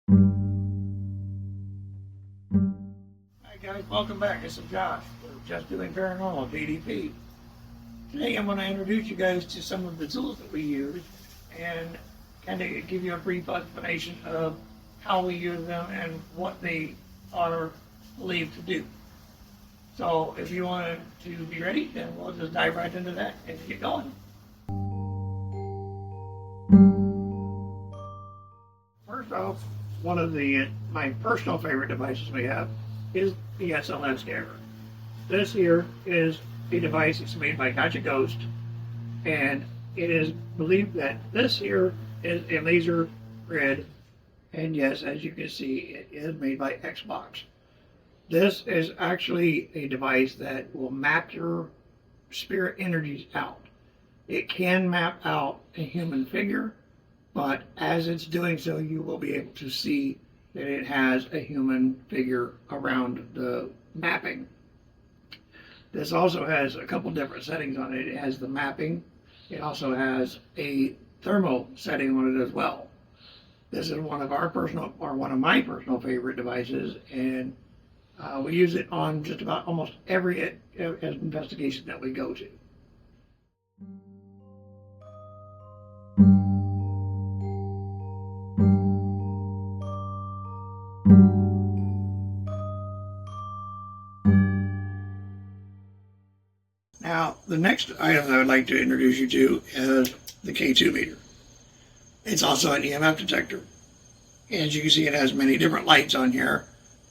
Hi guys, welcome back. This is Josh. We're just doing Paranormal, JDP. Today I'm going to introduce you guys to some of the tools that we use and kind of give you a brief explanation of how we use them and what they are believed to do. So if you want to be ready, then we'll just dive right into that and get going. First off, one of my personal favorite devices we have is the SLS Camera. This here is a device that's made by Gotcha Ghost, and it is believed that this here is a laser grid, and yes, as you can see, it is made by Xbox. This is actually a device that will map your spirit energies out. It can map out a human figure, but as it's doing so, you will be able to see that it has a human figure around the mapping. This also has a couple different settings on it. It has the mapping. It also has a thermal setting on it as well. This is one of my personal favorite devices, and we use it on just about almost every investigation that we go to. Now, the next item that I would like to introduce you to is the K2 meter. It's also an EMF detector. As you can see, it has many different lights on here,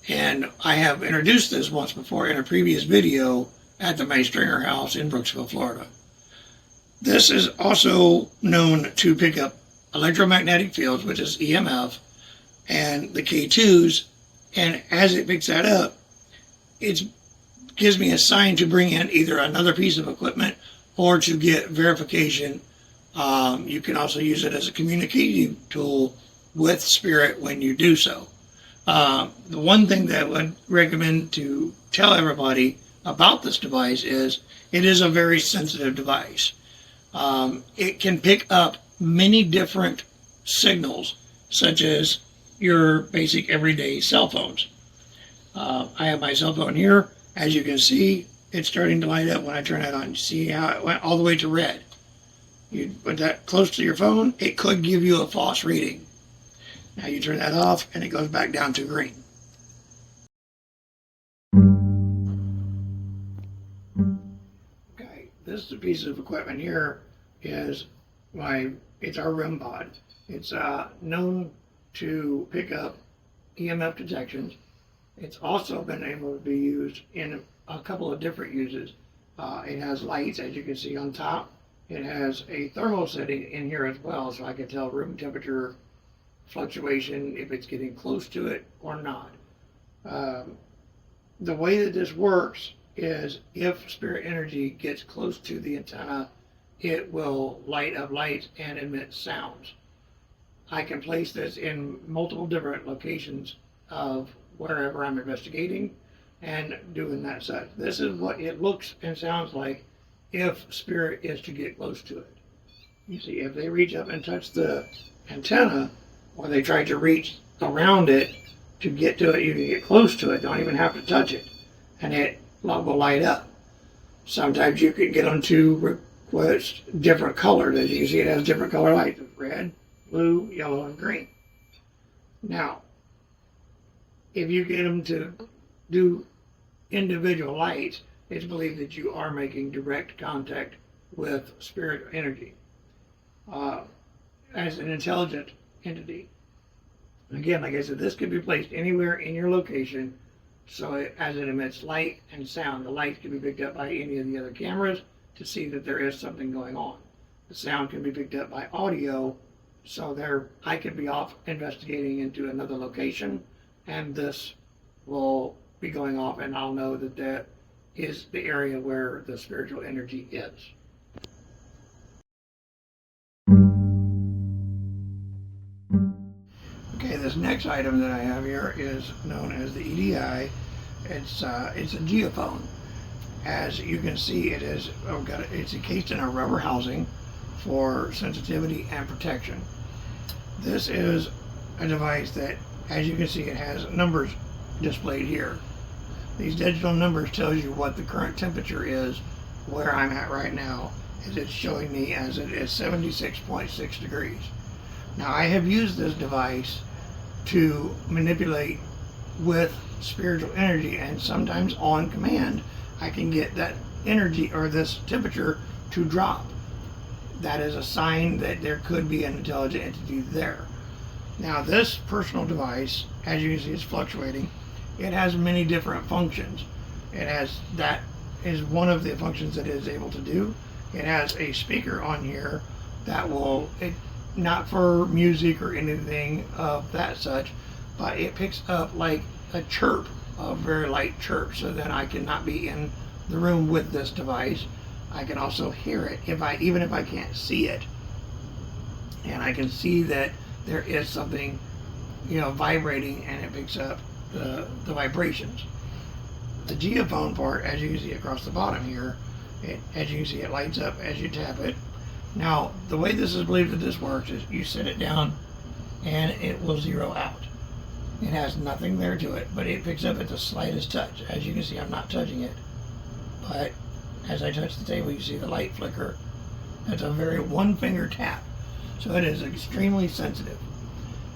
and I have introduced this once before in a previous video at the May Stringer house in Brooksville, Florida. This is also known to pick up electromagnetic fields, which is EMF, and the K2s, and as it picks that up, it gives me a sign to bring in either another piece of equipment or to get verification. You can also use it as a communicating tool with spirit when you do so. The one thing that I would recommend to tell everybody about this device is it is a very sensitive device. It can pick up many different signals, such as your basic everyday cell phones. I have my cell phone here. As you can see, it's starting to light up when I turn it on. You see how it went all the way to red. You put that close to your phone, it could give you a false reading. Now you turn that off and it goes back down to green. Okay, this piece of equipment here is it's our REM Pod. It's known to pick up EMF detections. It's also been able to be used in a couple of different uses. It has lights, as you can see on top. It has a thermal setting in here as well, so I can tell room temperature fluctuation, if it's getting close to it or not. The way that this works is if spirit energy gets close to the antenna, it will light up lights and emit sounds. I can place this in multiple different locations of wherever I'm investigating and doing that such. This is what it looks and sounds like if spirit is to get close to it. You see, if they reach up and touch the antenna, or they try to reach around it to get to it, you can get close to it, don't even have to touch it, and it will light up. Sometimes you can get them to request different colors. As you can see, it has different color lights: red, blue, yellow, and green. Now, if you get them to do individual lights, it's believed that you are making direct contact with spirit energy as an intelligent entity. Again, like I said, this can be placed anywhere in your location, so as it emits light and sound. The light can be picked up by any of the other cameras to see that there is something going on. The sound can be picked up by audio, so I could be off investigating into another location, and this will be going off, and I'll know that that is the area where the spiritual energy is. Okay, this next item that I have here is known as the EDI. It's a Geophone. As you can see, it's encased in a rubber housing for sensitivity and protection. This is a device that as you can see, it has numbers displayed here. These digital numbers tells you what the current temperature is where I'm at right now, as it's showing me as it is 76.6 degrees. Now, I have used this device to manipulate with spiritual energy, and sometimes on command I can get that energy or this temperature to drop. That is a sign that there could be an intelligent entity there. Now, this personal device, as you can see, is fluctuating. It has many different functions. That is one of the functions that it is able to do. It has a speaker on here that will, not for music or anything of that such, but it picks up like a chirp, a very light chirp, so that I cannot be in the room with this device. I can also hear it even if I can't see it, and I can see that there is something, vibrating, and it picks up the vibrations. The Geophone part, as you can see across the bottom here, as you can see, it lights up as you tap it. Now, the way this is believed that this works is you set it down and it will zero out. It has nothing there to it, but it picks up at the slightest touch. As you can see, I'm not touching it, but as I touch the table, you see the light flicker. That's a very one-finger tap, so it is extremely sensitive.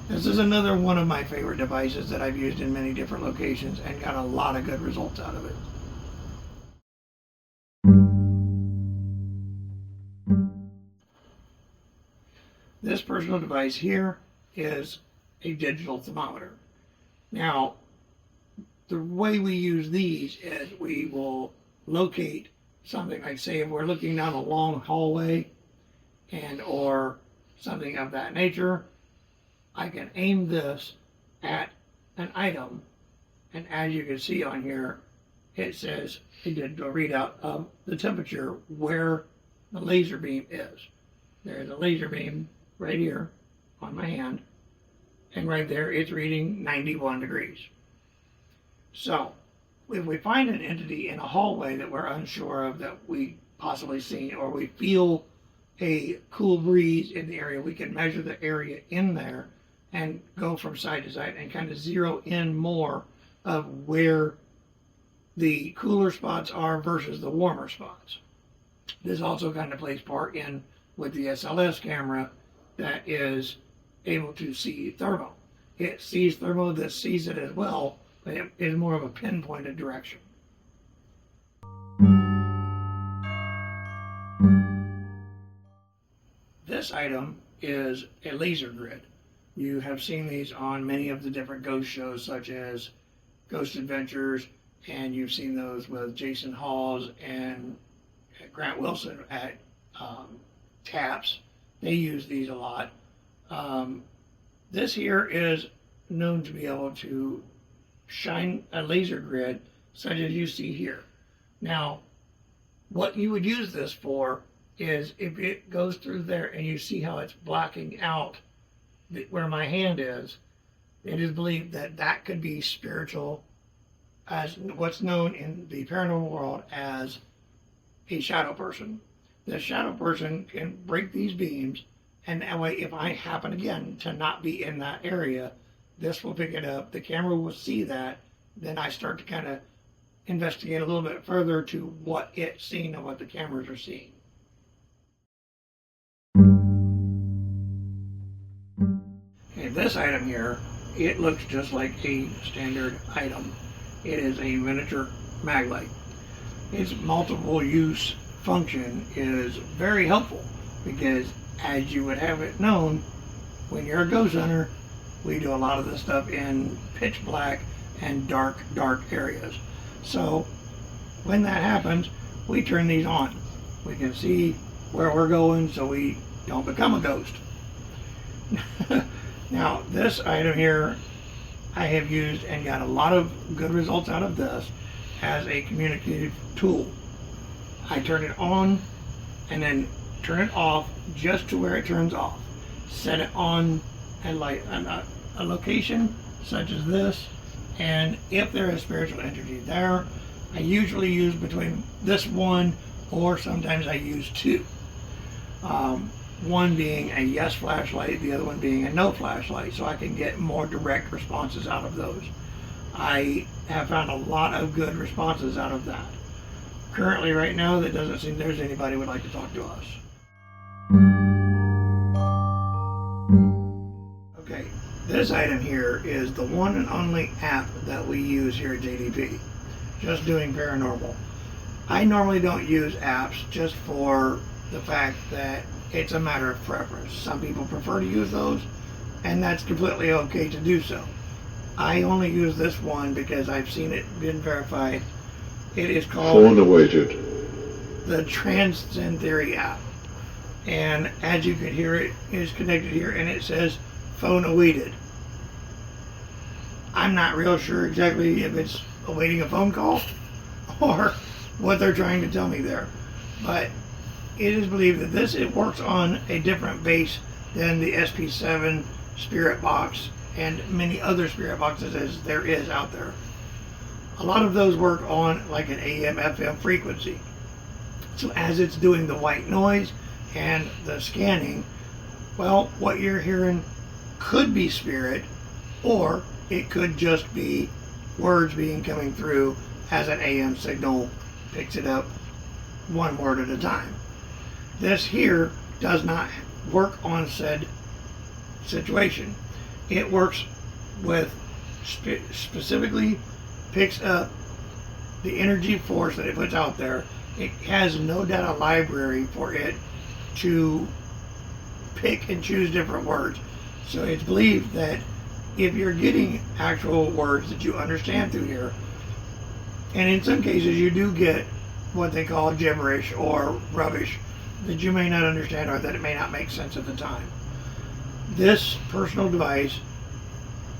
This is another one of my favorite devices that I've used in many different locations and got a lot of good results out of it. This personal device here is a digital thermometer. Now, the way we use these is we will locate something, like say if we're looking down a long hallway or something of that nature, I can aim this at an item, and as you can see on here, it says a digital readout of the temperature where the laser beam is. There's a laser beam right here on my hand, and right there it's reading 91 degrees. So if we find an entity in a hallway that we're unsure of, that we possibly seen, or we feel a cool breeze in the area, we can measure the area in there and go from side to side and kind of zero in more of where the cooler spots are versus the warmer spots. This also kind of plays part in with the SLS camera that is able to see thermal. It sees thermal, this sees it as well, but it is more of a pinpointed direction. This item is a laser grid. You have seen these on many of the different ghost shows, such as Ghost Adventures, and you've seen those with Jason Hawes and Grant Wilson at TAPS. They use these a lot. This here is known to be able to shine a laser grid such as you see here. Now, what you would use this for is if it goes through there and you see how it's blocking out where my hand is, it is believed that that could be spiritual, as what's known in the paranormal world as a shadow person. The shadow person can break these beams, and that way if I happen again to not be in that area, this will pick it up, the camera will see that, then I start to kind of investigate a little bit further to what it's seeing and what the cameras are seeing. Okay, this item here, it looks just like a standard item. It is a miniature MAGLITE. Its multiple use function is very helpful because, as you would have it known, when you're a ghost hunter, we do a lot of this stuff in pitch black and dark areas. So when that happens, we turn these on. We can see where we're going so we don't become a ghost. Now, this item here I have used and got a lot of good results out of this as a communicative tool. I turn it on and then turn it off just to where it turns off. Set it on a location such as this, and if there is spiritual energy there, I usually use between this one or sometimes I use two. one being a yes flashlight, the other one being a no flashlight, so I can get more direct responses out of those. I have found a lot of good responses out of that. Currently, right now, that doesn't seem there's anybody who would like to talk to us. Okay, this item here is the one and only app that we use here at JDP, Just Doing Paranormal. I normally don't use apps just for the fact that it's a matter of preference. Some people prefer to use those, and that's completely okay to do so. I only use this one because I've seen it been verified. It is called the Transcend Theory App. And as you can hear, it is connected here and it says phone awaited. I'm not real sure exactly if it's awaiting a phone call or what they're trying to tell me there. But it is believed that it works on a different base than the SP7 Spirit Box and many other Spirit Boxes as there is out there. A lot of those work on like an AM FM frequency. So as it's doing the white noise and the scanning, well, what you're hearing could be spirit, or it could just be words coming through as an AM signal picks it up one word at a time. This here does not work on said situation. It works with specifically picks up the energy force that it puts out there. It has no data library for it to pick and choose different words. So it's believed that if you're getting actual words that you understand through here, and in some cases you do get what they call gibberish or rubbish that you may not understand or that it may not make sense at the time. This personal device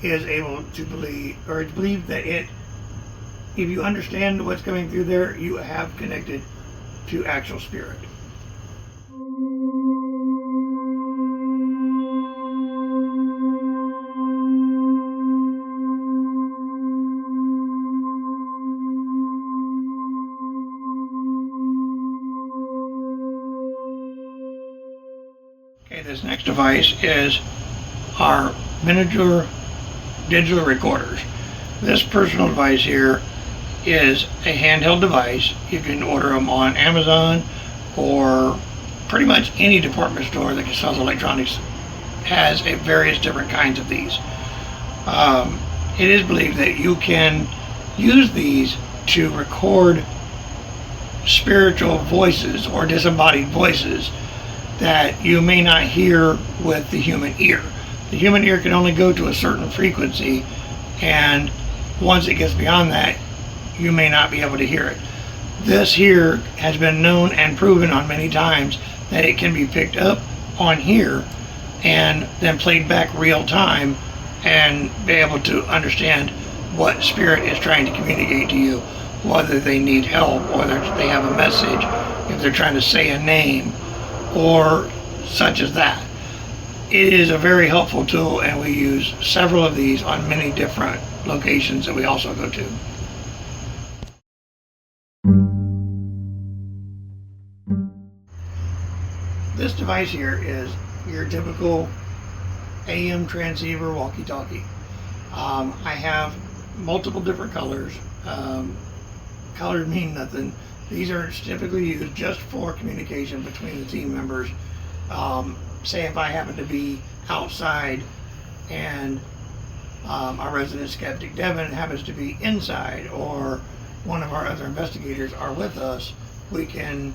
is able to believe, or it's believed that if you understand what's coming through there, you have connected to actual spirit. Okay, this next device is our miniature digital recorders. This personal device here is a handheld device. You can order them on Amazon or pretty much any department store that sells electronics has various different kinds of these. It is believed that you can use these to record spiritual voices or disembodied voices that you may not hear with the human ear. The human ear can only go to a certain frequency, and once it gets beyond that, you may not be able to hear it. This here has been known and proven on many times that it can be picked up on here and then played back real time and be able to understand what spirit is trying to communicate to you, whether they need help, whether they have a message, if they're trying to say a name, or such as that. It is a very helpful tool, and we use several of these on many different locations that we also go to. This device here is your typical AM transceiver walkie-talkie. I have multiple different colors. Colors mean nothing. These are typically used just for communication between the team members. Say if I happen to be outside and our resident skeptic Devin happens to be inside, or one of our other investigators are with us, we can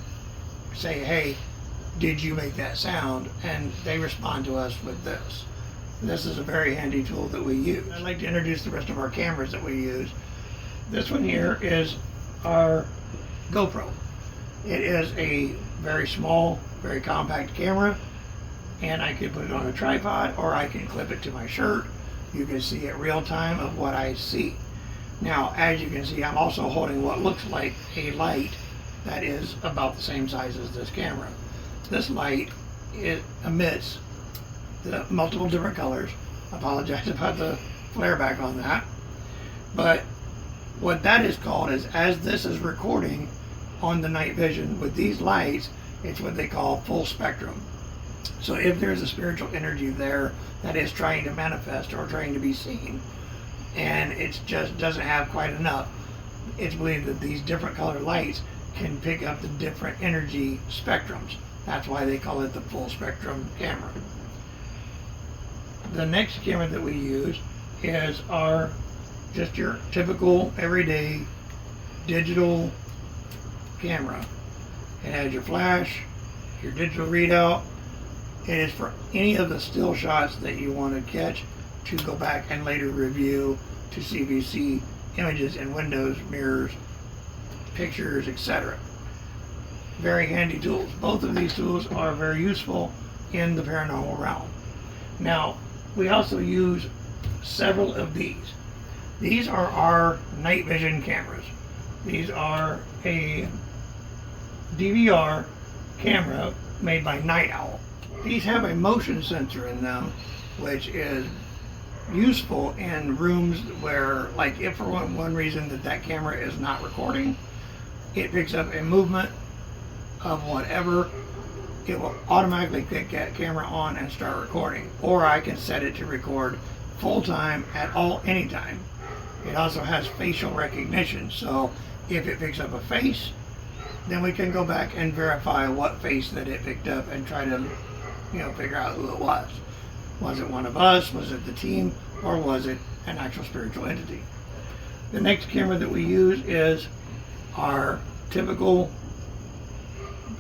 say, hey, did you make that sound? And they respond to us with this. This is a very handy tool that we use. I'd like to introduce the rest of our cameras that we use. This one here is our GoPro. It is a very small, very compact camera, and I can put it on a tripod or I can clip it to my shirt. You can see it real time of what I see. Now, as you can see, I'm also holding what looks like a light that is about the same size as this camera. This light, it emits the multiple different colors. I apologize about the flare back on that. But what that is called is, as this is recording on the night vision with these lights, it's what they call full spectrum. So if there's a spiritual energy there that is trying to manifest or trying to be seen, and it just doesn't have quite enough, it's believed that these different colored lights can pick up the different energy spectrums. That's why they call it the full spectrum camera. The next camera that we use is just your typical everyday digital camera. It has your flash, your digital readout. It is for any of the still shots that you want to catch to go back and later review to see if you see images in windows, mirrors, pictures, etc. Very handy tools. Both of these tools are very useful in the paranormal realm. Now, we also use several of these. These are our night vision cameras. These are a DVR camera made by Night Owl. These have a motion sensor in them, which is useful in rooms where, like, if for one reason that camera is not recording, it picks up a movement of whatever, it will automatically click that camera on and start recording. Or I can set it to record full time at any time. It also has facial recognition, so if it picks up a face, then we can go back and verify what face that it picked up and try to, figure out who it was. Was it one of us? Was it the team? Or was it an actual spiritual entity? The next camera that we use is our typical,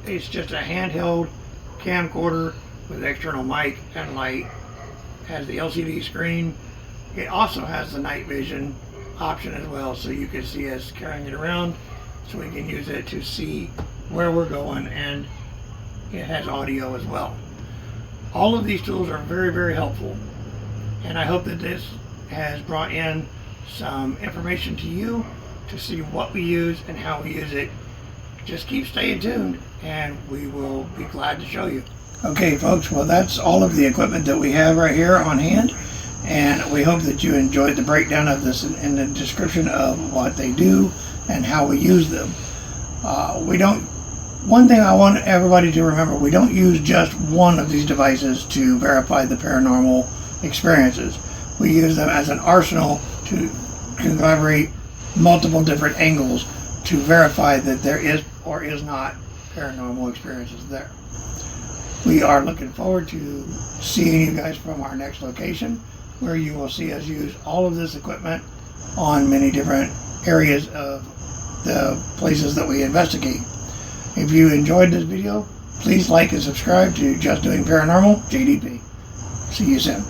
it's just a handheld camcorder with external mic and light. Has the LCD screen. It also has the night vision option as well, so you can see us carrying it around, so we can use it to see where we're going, and it has audio as well. All of these tools are very, very helpful, and I hope that this has brought in some information to you to see what we use and how we use it. Just keep staying tuned, and we will be glad to show you. Okay, folks, well, that's all of the equipment that we have right here on hand, and we hope that you enjoyed the breakdown of this in the description of what they do and how we use them. One thing I want everybody to remember, we don't use just one of these devices to verify the paranormal experiences. We use them as an arsenal to collaborate multiple different angles to verify that there is or is not paranormal experiences there. We are looking forward to seeing you guys from our next location, where you will see us use all of this equipment on many different areas of the places that we investigate. If you enjoyed this video, please like and subscribe to Just Doing Paranormal, JDP. See you soon.